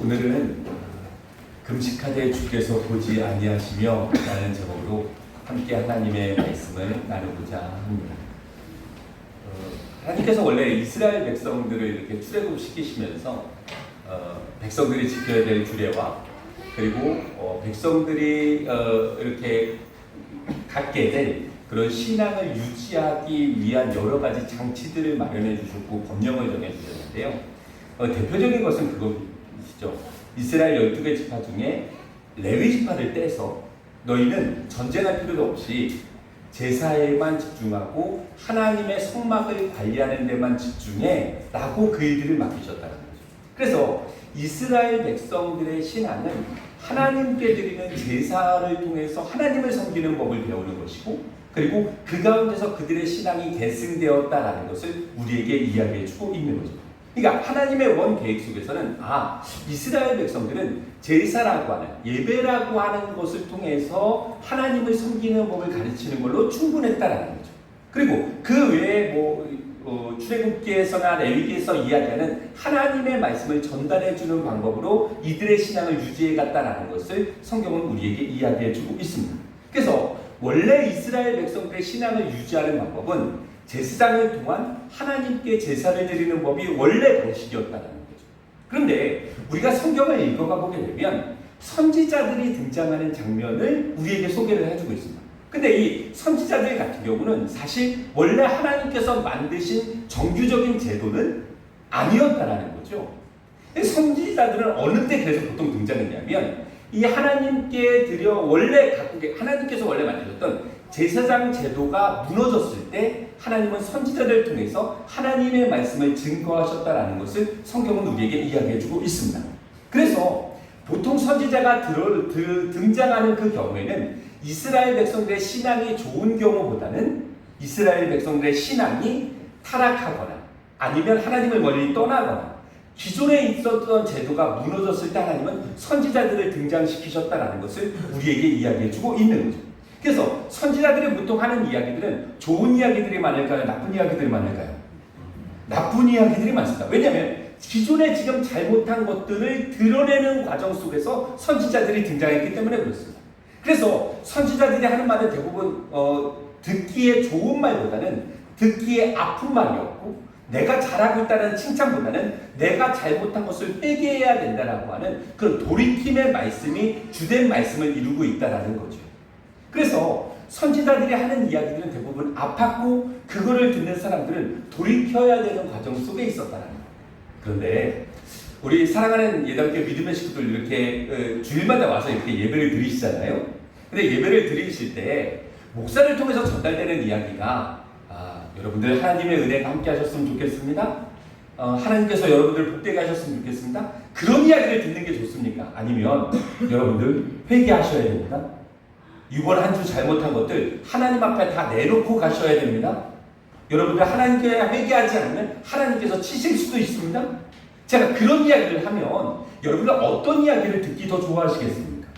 오늘은 금식하되 주께서 보지 아니하시며 라는 제목으로 함께 하나님의 말씀을 나누고자 합니다. 하나님께서 원래 이스라엘 백성들을 이렇게 출애굽시키시면서 백성들이 지켜야 될 규례와 그리고 백성들이 이렇게 갖게 된 그런 신앙을 유지하기 위한 여러 가지 장치들을 마련해 주셨고 법령을 정해 주셨는데요. 대표적인 것은 그것이죠. 이스라엘 12개 지파 중에 레위 지파를 떼서 너희는 전쟁할 필요도 없이 제사에만 집중하고 하나님의 성막을 관리하는 데만 집중해 라고 그 일들을 맡기셨다는 거죠. 그래서 이스라엘 백성들의 신앙은 하나님께 드리는 제사를 통해서 하나님을 섬기는 법을 배우는 것이고, 그리고 그 가운데서 그들의 신앙이 계승되었다라는 것을 우리에게 이야기해주고 있는 거죠. 그러니까 하나님의 원 계획 속에서는 이스라엘 백성들은 제사라고 하는, 예배라고 하는 것을 통해서 하나님을 섬기는 법을 가르치는 걸로 충분했다라는 거죠. 그리고 그 외에 출애굽기에서나 레위기에서 이야기하는 하나님의 말씀을 전달해주는 방법으로 이들의 신앙을 유지해갔다라는 것을 성경은 우리에게 이야기해주고 있습니다. 그래서 원래 이스라엘 백성들의 신앙을 유지하는 방법은 제사장을 통한 하나님께 제사를 드리는 법이 원래 방식이었다는 거죠. 그런데 우리가 성경을 읽어가 보게 되면 선지자들이 등장하는 장면을 우리에게 소개를 해주고 있습니다. 근데 이 선지자들 같은 경우는 사실 원래 하나님께서 만드신 정규적인 제도는 아니었다라는 거죠. 선지자들은 어느 때 그래서 보통 등장했냐면 이 하나님께 하나님께서 원래 만드셨던 제사장 제도가 무너졌을 때 하나님은 선지자들을 통해서 하나님의 말씀을 증거하셨다라는 것을 성경은 우리에게 이야기해주고 있습니다. 그래서 보통 선지자가 등장하는 그 경우에는 이스라엘 백성들의 신앙이 좋은 경우보다는 이스라엘 백성들의 신앙이 타락하거나 아니면 하나님을 멀리 떠나거나 기존에 있었던 제도가 무너졌을 때 하나님은 선지자들을 등장시키셨다라는 것을 우리에게 이야기해주고 있는 거죠. 그래서 선지자들이 보통 하는 이야기들은 좋은 이야기들이 많을까요? 나쁜 이야기들이 많을까요? 나쁜 이야기들이 많습니다. 왜냐하면 기존에 지금 잘못한 것들을 드러내는 과정 속에서 선지자들이 등장했기 때문에 그렇습니다. 그래서 선지자들이 하는 말은 대부분 듣기에 좋은 말보다는 듣기에 아픈 말이었고, 내가 잘하고 있다는 칭찬보다는 내가 잘못한 것을 회개해야 된다라고 하는 그런 돌이킴의 말씀이 주된 말씀을 이루고 있다라는 거죠. 그래서 선지자들이 하는 이야기들은 대부분 아팠고 그거를 듣는 사람들은 돌이켜야 되는 과정 속에 있었다는 거예요. 그런데 우리 사랑하는 예담교회 믿음의 식구들 이렇게 주일마다 와서 이렇게 예배를 드리시잖아요. 근데 예배를 드리실 때 목사를 통해서 전달되는 이야기가 여러분들 하나님의 은혜가 함께 하셨으면 좋겠습니다. 하나님께서 여러분들 복되게 하셨으면 좋겠습니다. 그런 이야기를 듣는 게 좋습니까? 아니면 여러분들 회개하셔야 됩니다. 이번 한 주 잘못한 것들 하나님 앞에 다 내놓고 가셔야 됩니다. 여러분들 하나님께 회개하지 않으면 하나님께서 치실 수도 있습니다. 제가 그런 이야기를 하면 여러분들 어떤 이야기를 듣기 더 좋아하시겠습니까?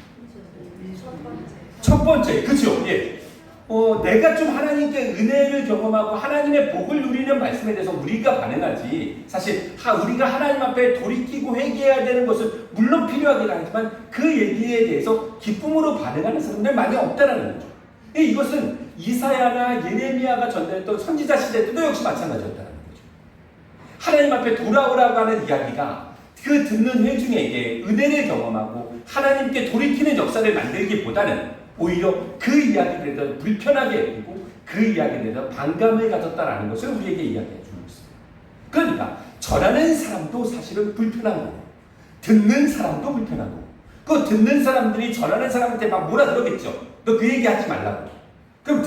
첫 번째, 그죠? 예. 내가 좀 하나님께 은혜를 경험하고 하나님의 복을 누리는 말씀에 대해서 우리가 반응하지, 사실 우리가 하나님 앞에 돌이키고 회개해야 되는 것은 물론 필요하긴 하지만 그 얘기에 대해서 기쁨으로 반응하는 사람들 많이 없다라는 거죠. 이것은 이사야나 예레미야가 전달했던 선지자 시대 때도 역시 마찬가지였다는 거죠. 하나님 앞에 돌아오라고 하는 이야기가 그 듣는 회중에게 은혜를 경험하고 하나님께 돌이키는 역사를 만들기보다는 오히려 그 이야기에 대해서 불편하게 여기고 그 이야기에 대해서 반감을 가졌다라는 것을 우리에게 이야기해 주고 있습니다. 그러니까 전하는 사람도 사실은 불편한 거고 듣는 사람도 불편한 거고, 그 듣는 사람들이 전하는 사람한테 막 뭐라 그러겠죠. 너 그 얘기 하지 말라고. 그럼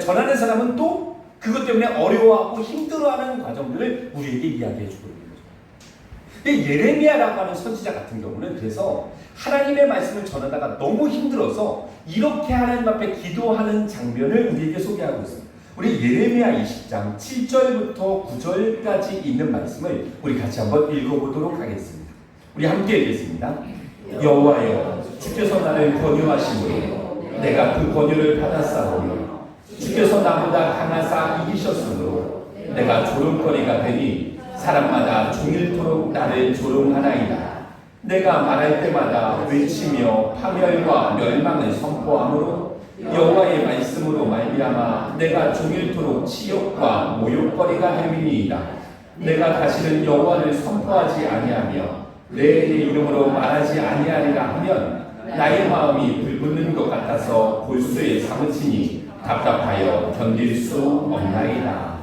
전하는 사람은 또 그것 때문에 어려워하고 힘들어하는 과정들을 우리에게 이야기해 주고 있는 거죠. 예레미야라고 하는 선지자 같은 경우는 그래서 하나님의 말씀을 전하다가 너무 힘들어서 이렇게 하나님 앞에 기도하는 장면을 우리에게 소개하고 있습니다. 우리 예레미야 20장 7절부터 9절까지 있는 말씀을 우리 같이 한번 읽어보도록 하겠습니다. 우리 함께 읽겠습니다. 여호와여, 주께서 나를 권유하시므로 내가 그 권유를 받았사오며 주께서 나보다 강하사 이기셨으므로 내가 조롱거리가 되니 사람마다 종일토록 나를 조롱하나이다. 내가 말할 때마다 외치며 파멸과 멸망을 선포함으로 여호와의 말씀으로 말미암아 내가 종일토록 치욕과 모욕거리가 되리니이다. 내가 다시는 여호와를 선포하지 아니하며 내 이름으로 말하지 아니하리라 하면 나의 마음이 불붙는 것 같아서 골수에 사무치니 답답하여 견딜 수 없나이다.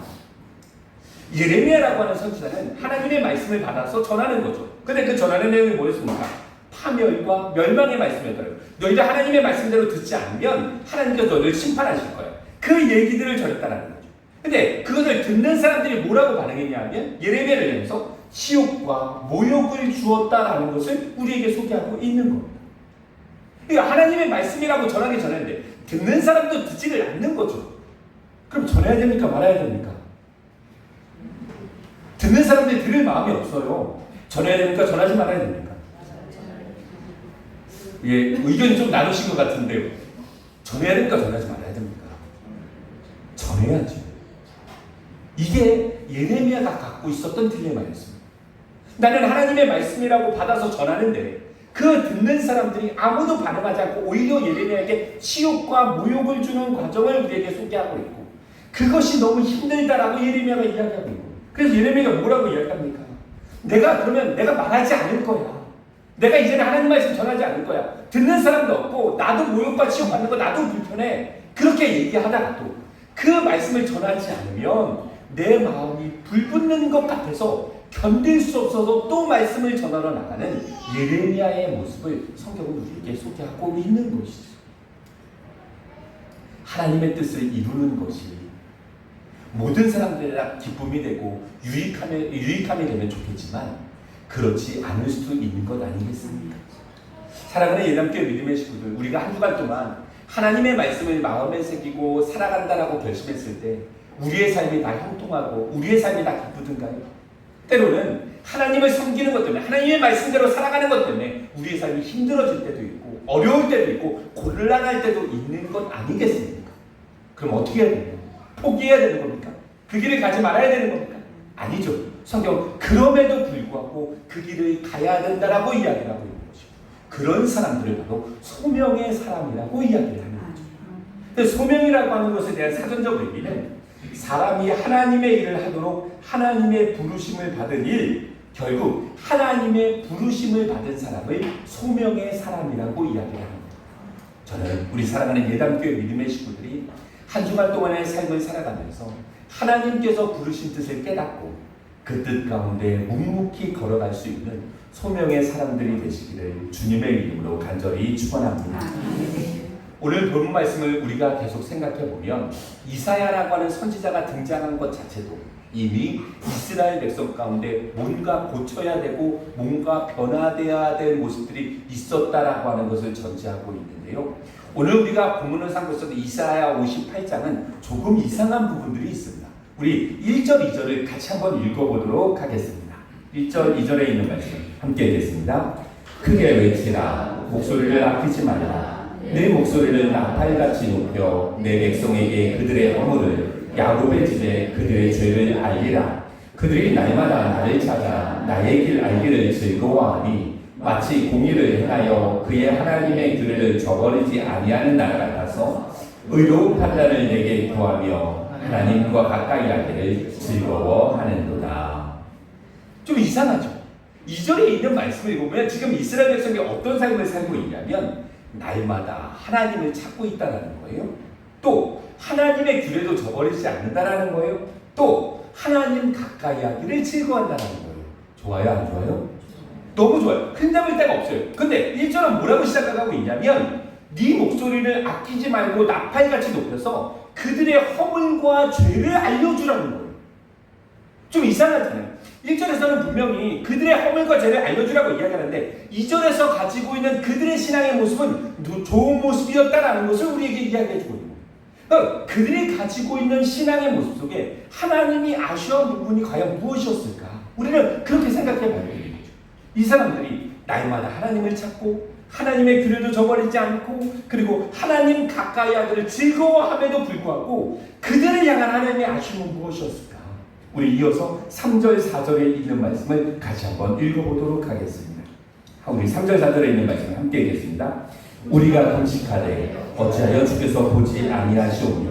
예레미야라고 하는 선지자는 하나님의 말씀을 받아서 전하는 거죠. 근데 그 전하는 내용이 뭐였습니까? 파멸과 멸망의 말씀이었더라고요. 너희들 하나님의 말씀대로 듣지 않으면 하나님께서 너희를 심판하실 거예요. 그 얘기들을 전했다는 거죠. 근데 그것을 듣는 사람들이 뭐라고 반응했냐 하면 예레미야를 향해서 치욕과 모욕을 주었다라는 것을 우리에게 소개하고 있는 겁니다. 그러니까 하나님의 말씀이라고 전하기 전했는데 듣는 사람도 듣지를 않는 거죠. 그럼 전해야 됩니까? 말아야 됩니까? 듣는 사람들이 들을 마음이 없어요. 전해야 됩니까? 전하지 말아야 됩니까? 예, 의견이 좀 나누신 것 같은데요. 전해야 됩니까? 전하지 말아야 됩니까? 전해야죠. 이게 예레미야가 갖고 있었던 딜레마였습니다. 나는 하나님의 말씀이라고 받아서 전하는데 그 듣는 사람들이 아무도 반응하지 않고 오히려 예레미야에게 치욕과 모욕을 주는 과정을 우리에게 소개하고 있고 그것이 너무 힘들다라고 예레미야가 이야기하고 있고 그래서 예레미야가 뭐라고 이야기합니까? 그러면 내가 말하지 않을 거야. 내가 이제는 하나님 말씀 전하지 않을 거야. 듣는 사람도 없고 나도 모욕과 치욕받는 거 나도 불편해. 그렇게 얘기하다가도 그 말씀을 전하지 않으면 내 마음이 불붙는 것 같아서 견딜 수 없어서 또 말씀을 전하러 나가는 예레미야의 모습을 성경은 우리에게 소개하고 있는 것이죠. 하나님의 뜻을 이루는 것이 모든 사람들이랑 기쁨이 되고 유익함이 되면 좋겠지만 그렇지 않을 수도 있는 것 아니겠습니까? 사랑하는 예담교회 믿음의 식구들, 우리가 한 주간 동안 하나님의 말씀을 마음에 새기고 살아간다라고 결심했을 때 우리의 삶이 다 형통하고 우리의 삶이 다 기쁘든가요? 때로는 하나님을 섬기는 것 때문에 하나님의 말씀대로 살아가는 것 때문에 우리의 삶이 힘들어질 때도 있고 어려울 때도 있고 곤란할 때도 있는 것 아니겠습니까? 그럼 어떻게 해야 됩니까? 포기해야 되는 겁니까? 그 길을 가지 말아야 되는 겁니까? 아니죠. 성경은 그럼에도 불구하고 그 길을 가야 된다라고 이야기를 하고 있는 것이고 그런 사람들을 바로 소명의 사람이라고 이야기를 하는 거죠. 소명이라고 하는 것에 대한 사전적 의미는 사람이 하나님의 일을 하도록 하나님의 부르심을 받은 일, 결국 하나님의 부르심을 받은 사람을 소명의 사람이라고 이야기를 합니다. 저는 우리 사랑하는 예담교회 믿음의 식구들이 한 주간 동안의 삶을 살아가면서 하나님께서 부르신 뜻을 깨닫고 그 뜻 가운데 묵묵히 걸어갈 수 있는 소명의 사람들이 되시기를 주님의 이름으로 간절히 축원합니다. 오늘 본 말씀을 우리가 계속 생각해 보면 이사야라고 하는 선지자가 등장한 것 자체도 이미 이스라엘 백성 가운데 뭔가 고쳐야 되고 뭔가 변화되어야 될 모습들이 있었다라고 하는 것을 전제하고 있는데요. 오늘 우리가 본문을 삼고 있어도 이사야 58장은 조금 이상한 부분들이 있습니다. 우리 1절, 2절을 같이 한번 읽어보도록 하겠습니다. 1절, 2절에 있는 말씀 함께 읽겠습니다. 크게 외치라, 목소리를 아끼지 말라. 내 목소리를 나팔같이 높여 내 백성에게 그들의 허물을 야곱의 집에 그들의 죄를 알리라. 그들이 날마다 나를 찾아 나의 길 알기를 즐거워하니 마치 공의를 행하여 그의 하나님의 규례를 저버리지 아니하는 날 같아서 의로운 판단을 내게 구하며 하나님과 가까이 하기를 즐거워하는도다. 좀 이상하죠? 2절에 있는 말씀을 읽으면 지금 이스라엘 백성이 어떤 삶을 살고 있냐면 날마다 하나님을 찾고 있다는 거예요. 또 하나님의 규례도 저버리지 않는다는 거예요. 또 하나님 가까이 하기를 즐거워한다는 거예요. 좋아요? 안 좋아요? 너무 좋아요. 흠잡을 데가 없어요. 근데 1절은 뭐라고 시작하고 있냐면 네 목소리를 아끼지 말고 나팔같이 높여서 그들의 허물과 죄를 알려주라는 거예요. 좀 이상하잖아요. 1절에서는 분명히 그들의 허물과 죄를 알려주라고 이야기하는데 2절에서 가지고 있는 그들의 신앙의 모습은 좋은 모습이었다라는 것을 우리에게 이야기해주고 있는 거예요. 그러니까 그들이 가지고 있는 신앙의 모습 속에 하나님이 아쉬운 부분이 과연 무엇이었을까? 우리는 그렇게 생각해 봐야 되는 거죠. 이 사람들이 날마다 하나님을 찾고 하나님의 규례도 저버리지 않고 그리고 하나님 가까이 하기를 즐거워함에도 불구하고 그들을 향한 하나님의 아쉬움은 무엇이었을까? 우리 이어서 3절, 4절에 있는 말씀을 같이 한번 읽어보도록 하겠습니다. 우리 3절 4절에 있는 말씀 함께 읽겠습니다. 우리가 금식하되 어찌하여 주께서 보지 아니하시오며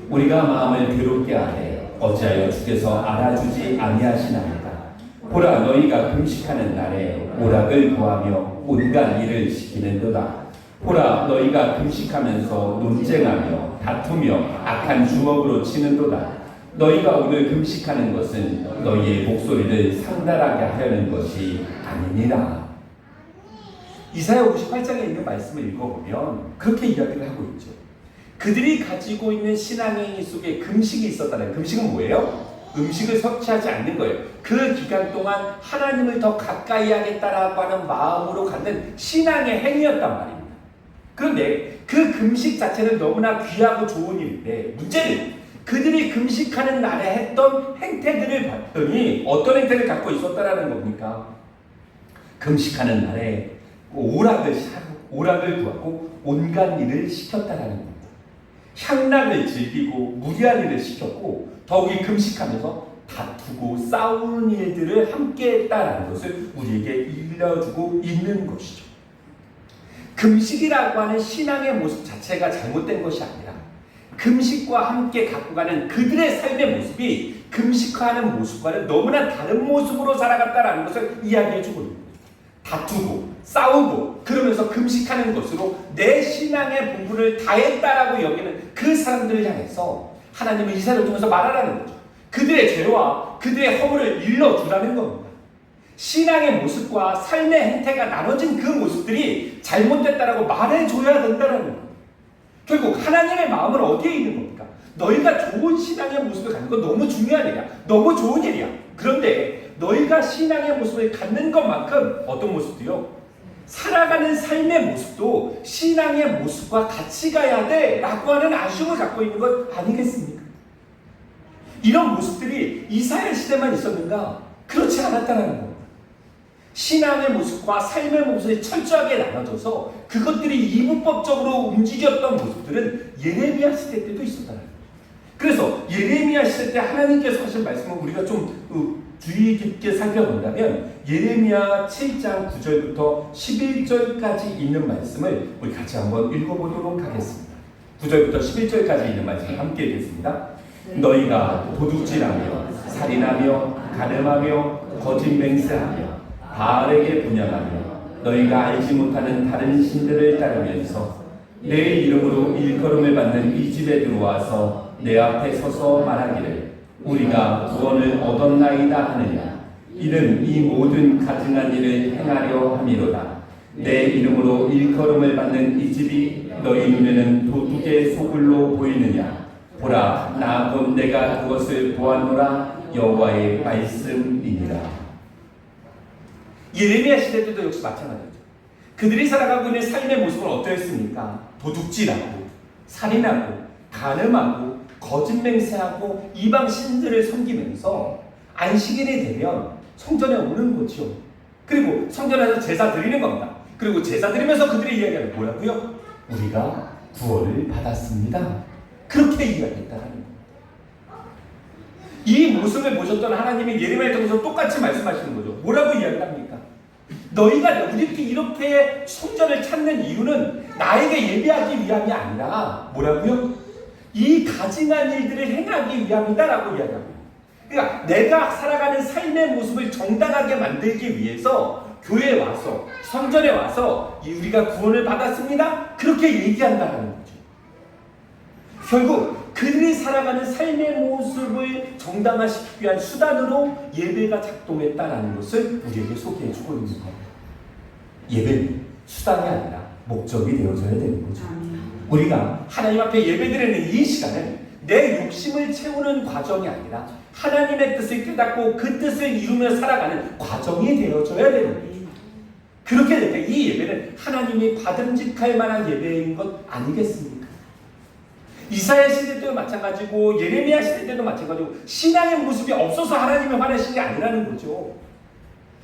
우리가 마음을 괴롭게 하되 어찌하여 주께서 알아주지 아니하시나이까. 보라 너희가 금식하는 날에 오락을 구하며 온갖 일을 시키는도다. 보라 너희가 금식하면서 논쟁하며 다투며 악한 주먹으로 치는도다. 너희가 오늘 금식하는 것은 너희의 목소리를 상달하게 하려는 것이 아니니라. 이사야 58장에 있는 말씀을 읽어보면 그렇게 이야기를 하고 있죠. 그들이 가지고 있는 신앙행위 속에 금식이 있었다는. 금식은 뭐예요? 음식을 섭취하지 않는 거예요. 그 기간 동안 하나님을 더 가까이 하겠다라고 하는 마음으로 갖는 신앙의 행위였단 말입니다. 그런데 그 금식 자체는 너무나 귀하고 좋은 일인데 문제는 그들이 금식하는 날에 했던 행태들을 봤더니 어떤 행태를 갖고 있었다라는 겁니까? 금식하는 날에 오락을 구하고 온갖 일을 시켰다라는 겁니다. 향락을 즐기고 무리한 일을 시켰고 더욱이 금식하면서 다투고 싸우는 일들을 함께 했다라는 것을 우리에게 일러주고 있는 것이죠. 금식이라고 하는 신앙의 모습 자체가 잘못된 것이 아니라 금식과 함께 갖고 가는 그들의 삶의 모습이 금식하는 모습과는 너무나 다른 모습으로 살아갔다라는 것을 이야기해주고 있는 거예요. 다투고 싸우고 그러면서 금식하는 것으로 내 신앙의 본분을 다했다라고 여기는 그 사람들을 향해서 하나님은 이사야를 통해서 말하라는 거죠. 그들의 죄와 그들의 허물을 일러주라는 겁니다. 신앙의 모습과 삶의 행태가 나눠진 그 모습들이 잘못됐다라고 말해줘야 된다는 거예요. 결국 하나님의 마음은 어디에 있는 겁니까? 너희가 좋은 신앙의 모습을 갖는 건 너무 중요한 일이야. 너무 좋은 일이야. 그런데 너희가 신앙의 모습을 갖는 것만큼 어떤 모습도요? 살아가는 삶의 모습도 신앙의 모습과 같이 가야 돼 라고 하는 아쉬움을 갖고 있는 것 아니겠습니까? 이런 모습들이 이사야 시대만 있었는가? 그렇지 않았다는 겁니다. 신앙의 모습과 삶의 모습이 철저하게 나눠져서 그것들이 이분법적으로 움직였던 모습들은 예레미야 시대 때도 있었다는 거예요. 그래서 예레미야 시대 때 하나님께서 하신 말씀을 우리가 좀 주의 깊게 살펴본다면 예레미야 7장 9절부터 11절까지 있는 말씀을 우리 같이 한번 읽어보도록 하겠습니다. 9절부터 11절까지 있는 말씀을 함께 읽겠습니다. 너희가 도둑질하며 살인하며 간음하며 거짓 맹세하며 바알에게 분향하며 너희가 알지 못하는 다른 신들을 따르면서 내 이름으로 일컬음을 받는 이 집에 들어와서 내 앞에 서서 말하기를 우리가 구원을 얻었나이다 하느냐. 이는 이 모든 가증한 일을 행하려 함이로다. 내 이름으로 일컬음을 받는 이 집이 너희 눈에는 도둑의 소굴로 보이느냐. 보라, 나 곧 내가 그것을 보았노라. 여호와의 말씀이니라. 예레미야 시대 때도 역시 마찬가지죠. 그들이 살아가고 있는 삶의 모습은 어떠했습니까? 도둑질하고 살인하고 간음하고 거짓 맹세하고 이방 신들을 섬기면서 안식일이 되면 성전에 오는 거죠. 그리고 성전에서 제사 드리는 겁니다. 그리고 제사 드리면서 그들이 이야기하는 뭐라고요? 우리가 구원을 받았습니다. 그렇게 이야기했다는 겁니다. 이 모습을 보셨던 하나님이 예레미야를 통해서 똑같이 말씀하시는 거죠. 뭐라고 이야기합니까? 너희가 우리들이 이렇게 성전을 찾는 이유는 나에게 예배하기 위함이 아니라 뭐라고요? 이 가증한 일들을 행하기 위함이다라고 이야기합니다. 그러니까 내가 살아가는 삶의 모습을 정당하게 만들기 위해서 교회에 와서 성전에 와서 우리가 구원을 받았습니다. 그렇게 얘기한다는 거죠. 결국 그들이 살아가는 삶의 모습을 정당화시키기 위한 수단으로 예배가 작동했다는 것을 우리에게 소개해주고 있는 겁니다. 예배는 수단이 아니라 목적이 되어져야 되는 거죠. 우리가 하나님 앞에 예배드리는 이 시간은 내 욕심을 채우는 과정이 아니라 하나님의 뜻을 깨닫고 그 뜻을 이루며 살아가는 과정이 되어져야 되는 거예요. 그렇게 될 때 이 예배는 하나님이 받음직할 만한 예배인 것 아니겠습니까? 이사야 시대 때도 마찬가지고 예레미야 시대 때도 마찬가지고 신앙의 모습이 없어서 하나님이 화내신 게 아니라는 거죠.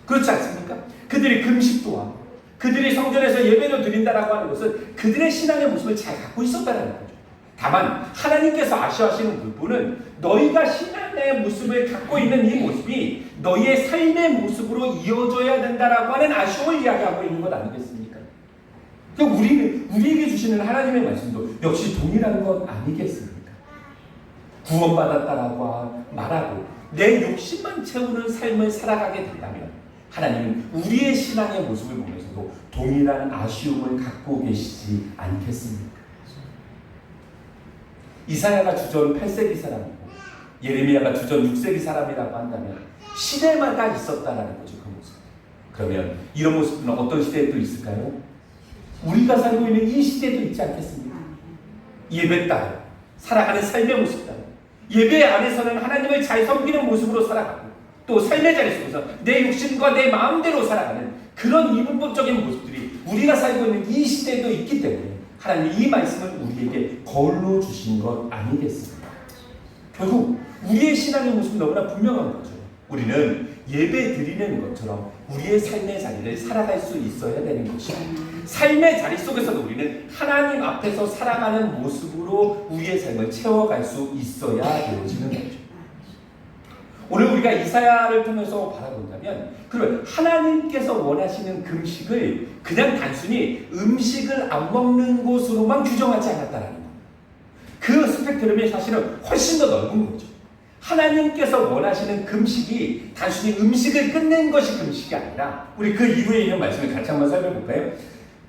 그렇지 않습니까? 그들이 금식도 하고 그들이 성전에서 예배를 드린다라고 하는 것은 그들의 신앙의 모습을 잘 갖고 있었다는 거죠. 다만 하나님께서 아쉬워하시는 부분은 너희가 신앙의 모습을 갖고 있는 이 모습이 너희의 삶의 모습으로 이어져야 된다라고 하는 아쉬움을 이야기하고 있는 것 아니겠습니까? 그러니까 우리에게 주시는 하나님의 말씀도 역시 동일한 것 아니겠습니까? 구원받았다라고 말하고 내 욕심만 채우는 삶을 살아가게 된다면 하나님은 우리의 신앙의 모습을 보면서도 동일한 아쉬움을 갖고 계시지 않겠습니까? 이사야가 주전 8세기 사람이고 예레미야가 주전 6세기 사람이라고 한다면 시대마다 있었다라는 거죠. 그 모습. 그러면 이런 모습은 어떤 시대에 또 있을까요? 우리가 살고 있는 이 시대도 있지 않겠습니까? 예배 따라 살아가는 삶의 모습 따라 예배 안에서는 하나님을 잘 섬기는 모습으로 살아가고 또 삶의 자리 속에서 내 욕심과 내 마음대로 살아가는 그런 이분법적인 모습들이 우리가 살고 있는 이 시대도 있기 때문에 하나님 이 말씀을 우리에게 거울로 주신 것 아니겠습니까? 결국 우리의 신앙의 모습은 너무나 분명한 거죠. 우리는 예배 드리는 것처럼 우리의 삶의 자리를 살아갈 수 있어야 되는 것이고 삶의 자리 속에서도 우리는 하나님 앞에서 살아가는 모습으로 우리의 삶을 채워갈 수 있어야 되어지는 거죠. 오늘 우리가 이사야를 통해서 바라본다면 그러면 하나님께서 원하시는 금식을 그냥 단순히 음식을 안 먹는 것으로만 규정하지 않았다는 겁니다. 그 스펙트럼이 사실은 훨씬 더 넓은 거죠. 하나님께서 원하시는 금식이 단순히 음식을 끝낸 것이 금식이 아니라 우리 그 이후에 있는 말씀을 같이 한번 살펴볼까요?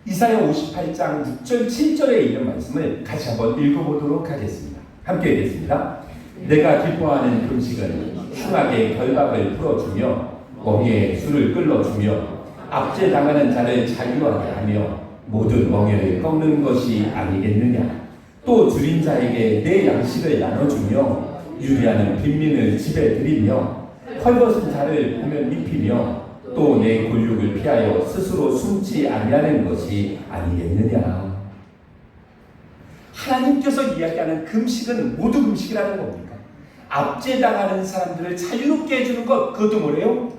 이사야 58장 6절 7절에 있는 말씀을 같이 한번 읽어보도록 하겠습니다. 함께 읽겠습니다. 내가 기뻐하는 금식은 흉하게 결박을 풀어주며 멍에에 술을 끌어주며 압제당하는 자를 자유하게 하며 모든 멍에를 꺾는 것이 아니겠느냐. 또 줄인 자에게 내 양식을 나눠주며 유리하는 빈민을 집에 들이며 헐벗은 자를 보면 입히며 또 내 골육을 피하여 스스로 숨지 아니하는 것이 아니겠느냐. 하나님께서 이야기하는 금식은 모두 금식이라는 겁니까? 압제당하는 사람들을 자유롭게 해주는 것, 그것도 뭐래요?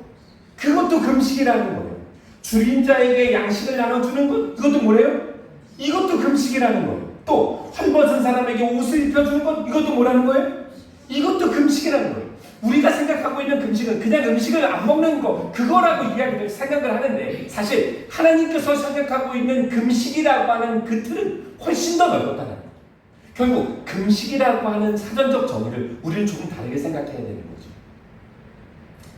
그것도 금식이라는 거예요. 줄인 자에게 양식을 나눠주는 것, 그것도 뭐래요? 이것도 금식이라는 거예요. 또 헐벗은 사람에게 옷을 입혀주는 것, 이것도 뭐라는 거예요? 이것도 금식이라는 거예요. 우리가 생각하고 있는 금식은 그냥 음식을 안 먹는 거, 그거라고 이야기를 생각을 하는데 사실 하나님께서 생각하고 있는 금식이라고 하는 그 틀은 훨씬 더 넓었다는 거예요. 결국 금식이라고 하는 사전적 정의를 우리는 조금 다르게 생각해야 되는 거죠.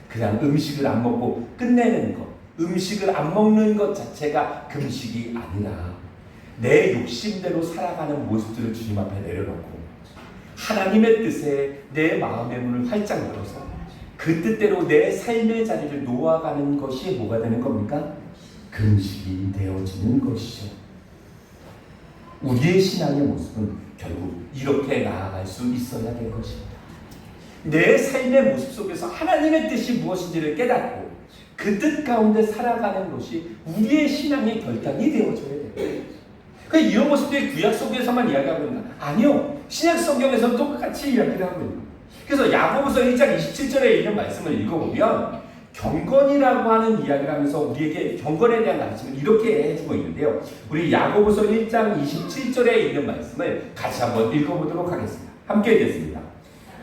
그냥 음식을 안 먹고 끝내는 것, 음식을 안 먹는 것 자체가 금식이 아니라 내 욕심대로 살아가는 모습들을 주님 앞에 내려놓고 하나님의 뜻에 내 마음의 문을 활짝 열어서 그 뜻대로 내 삶의 자리를 놓아가는 것이 뭐가 되는 겁니까? 금식이 되어지는 것이죠. 우리의 신앙의 모습은 결국 이렇게 나아갈 수 있어야 될 것입니다. 내 삶의 모습 속에서 하나님의 뜻이 무엇인지를 깨닫고 그 뜻 가운데 살아가는 것이 우리의 신앙의 결단이 되어져야 돼요. 그러니까 이런 모습들이 구약 속에서만 이야기하고 있나? 아니요. 신약 성경에서도 똑같이 이야기를 하고 있는 거예요. 그래서 야고보서 1장 27절에 있는 말씀을 읽어보면 경건이라고 하는 이야기를 하면서 우리에게 경건에 대한 가르침을 이렇게 해주고 있는데요. 우리 야고보서 1장 27절에 있는 말씀을 같이 한번 읽어보도록 하겠습니다. 함께 읽겠습니다.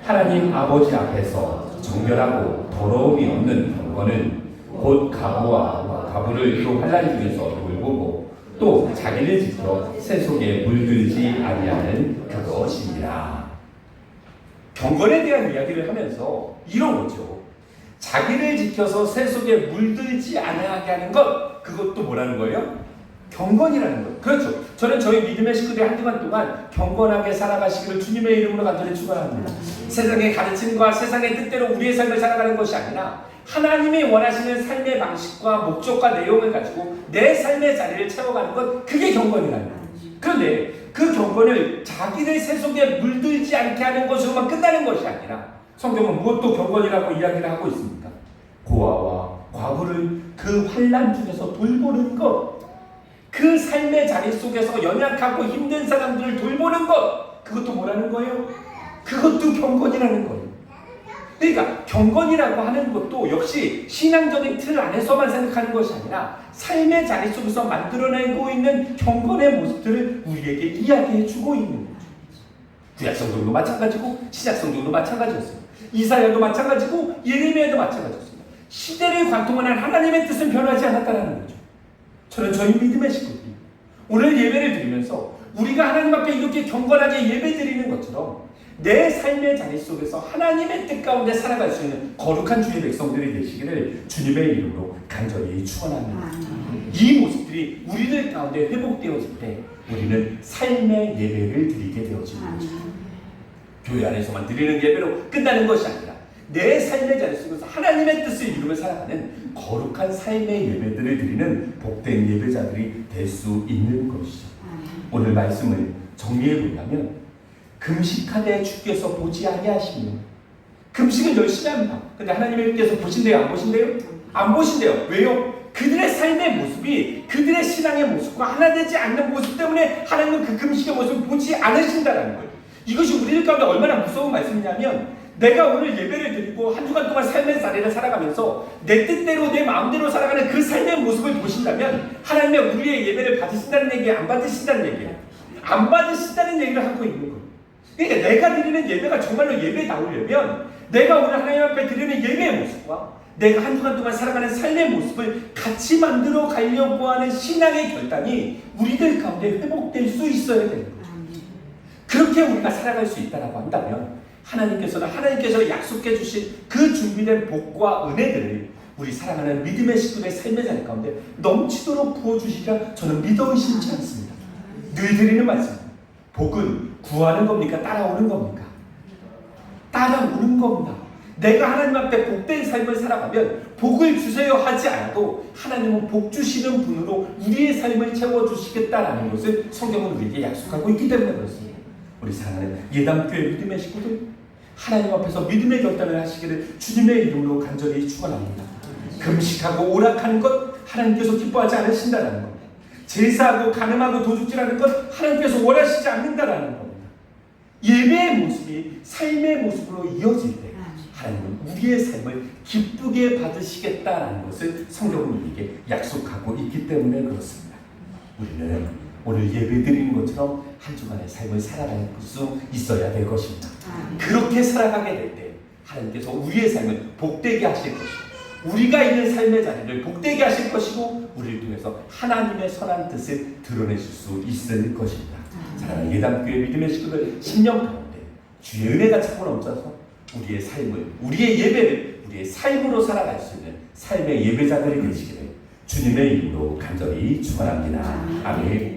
하나님 아버지 앞에서 정결하고 더러움이 없는 경건은 곧 가부와 가부를 또 환난 중에서 돌보고 또 자기를 지켜 새 속에 물들지 아니하는 그것입니다. 경건에 대한 이야기를 하면서 이런 거죠. 자기를 지켜서 새 속에 물들지 않게 하는 것, 그것도 뭐라는 거예요? 경건이라는 거예요. 그렇죠. 저는 저희 믿음의 식구들이 한동안 동안 경건하게 살아가시기를 주님의 이름으로 간절히 축원합니다. 세상의 가르침과 세상의 뜻대로 우리의 삶을 살아가는 것이 아니라 하나님이 원하시는 삶의 방식과 목적과 내용을 가지고 내 삶의 자리를 채워가는 것, 그게 경건이라는 거예요. 그런데 그 경건을 자기를 새 속에 물들지 않게 하는 것으로만 끝나는 것이 아니라 성경은 무엇도 경건이라고 이야기를 하고 있습니까? 고아와 과부를 그 환난 중에서 돌보는 것, 그 삶의 자리 속에서 연약하고 힘든 사람들을 돌보는 것, 그것도 뭐라는 거예요? 그것도 경건이라는 거예요. 그러니까 경건이라고 하는 것도 역시 신앙적인 틀 안에서만 생각하는 것이 아니라 삶의 자리 속에서 만들어내고 있는 경건의 모습들을 우리에게 이야기해 주고 있는 거죠. 구약 성경도 마찬가지고 신약 성경도 마찬가지였어요. 이사야도 마찬가지고 예레미야도 마찬가지였습니다. 시대를 관통하는 하나님의 뜻은 변하지 않았다는 거죠. 저는 저희 믿음의 식구들이 오늘 예배를 드리면서 우리가 하나님 앞에 이렇게 경건하게 예배 드리는 것처럼 내 삶의 자리 속에서 하나님의 뜻 가운데 살아갈 수 있는 거룩한 주의 백성들이 되시기를 주님의 이름으로 간절히 축원합니다. 이 모습들이 우리들 가운데 회복되어질 때 우리는 삶의 예배를 드리게 되어지는 것입니다. 교회 안에서만 드리는 예배로 끝나는 것이 아니라 내 삶의 자리 속에서 하나님의 뜻을 이루며 살아가는 거룩한 삶의 예배들을 드리는 복된 예배자들이 될 수 있는 것이죠. 오늘 말씀을 정리해 보자면 금식하되 주께서 보지 아니하시며 금식을 열심히 합니다. 근데 하나님께서 보신대요? 안 보신대요? 안 보신대요. 왜요? 그들의 삶의 모습이 그들의 신앙의 모습과 하나 되지 않는 모습 때문에 하나님은 그 금식의 모습을 보지 않으신다는 거예요. 이것이 우리들 가운데 얼마나 무서운 말씀이냐면 내가 오늘 예배를 드리고 한 주간 동안 삶의 자리를 살아가면서 내 뜻대로 내 마음대로 살아가는 그 삶의 모습을 보신다면 하나님의 우리의 예배를 받으신다는 얘기예요? 안 받으신다는 얘기예요? 안 받으신다는 얘기를 하고 있는 거예요. 그러니까 내가 드리는 예배가 정말로 예배다우려면 내가 오늘 하나님 앞에 드리는 예배의 모습과 내가 한 주간 동안 살아가는 삶의 모습을 같이 만들어 가려고 하는 신앙의 결단이 우리들 가운데 회복될 수 있어야 되는 거죠. 그렇게 우리가 살아갈 수 있다고 한다면 하나님께서 약속해 주신 그 준비된 복과 은혜들을 우리 사랑하는 믿음의 식구들의 삶의 자리 가운데 넘치도록 부어주시리라 저는 믿어 의심치 않습니다. 늘 드리는 말씀입니다. 복은 구하는 겁니까? 따라오는 겁니까? 따라오는 겁니다. 내가 하나님 앞에 복된 삶을 살아가면 복을 주세요 하지 않아도 하나님은 복 주시는 분으로 우리의 삶을 채워주시겠다라는 것을 성경은 우리에게 약속하고 있기 때문에 그렇습니다. 우리 사랑하는 예담교회 믿음의 식구들 하나님 앞에서 믿음의 결단을 하시기를 주님의 이름으로 간절히 축원합니다. 금식하고 오락하는 것 하나님께서 기뻐하지 않으신다는 것, 제사하고 간음하고 도둑질하는 것 하나님께서 원하시지 않는다라는 겁니다. 예배의 모습이 삶의 모습으로 이어질 때 하나님은 우리의 삶을 기쁘게 받으시겠다라는 것을 성경은 우리에게 약속하고 있기 때문에 그렇습니다. 우리는 오늘 예배 드리는 것처럼 한 주간의 삶을 살아갈 수 있어야 될 것입니다. 그렇게 살아가게 될 때 하나님께서 우리의 삶을 복되게 하실 것이고 우리가 있는 삶의 자리를 복되게 하실 것이고 우리를 통해서 하나님의 선한 뜻을 드러내실 수 있을 것입니다. 사랑하는 예담교회 믿음의 식구들 10년 가운데 주의 은혜가 차고 넘쳐서 우리의 삶을, 우리의 예배를 우리의 삶으로 살아갈 수 있는 삶의 예배자들이 되시기를 주님의 이름으로 간절히 축원합니다. 아멘.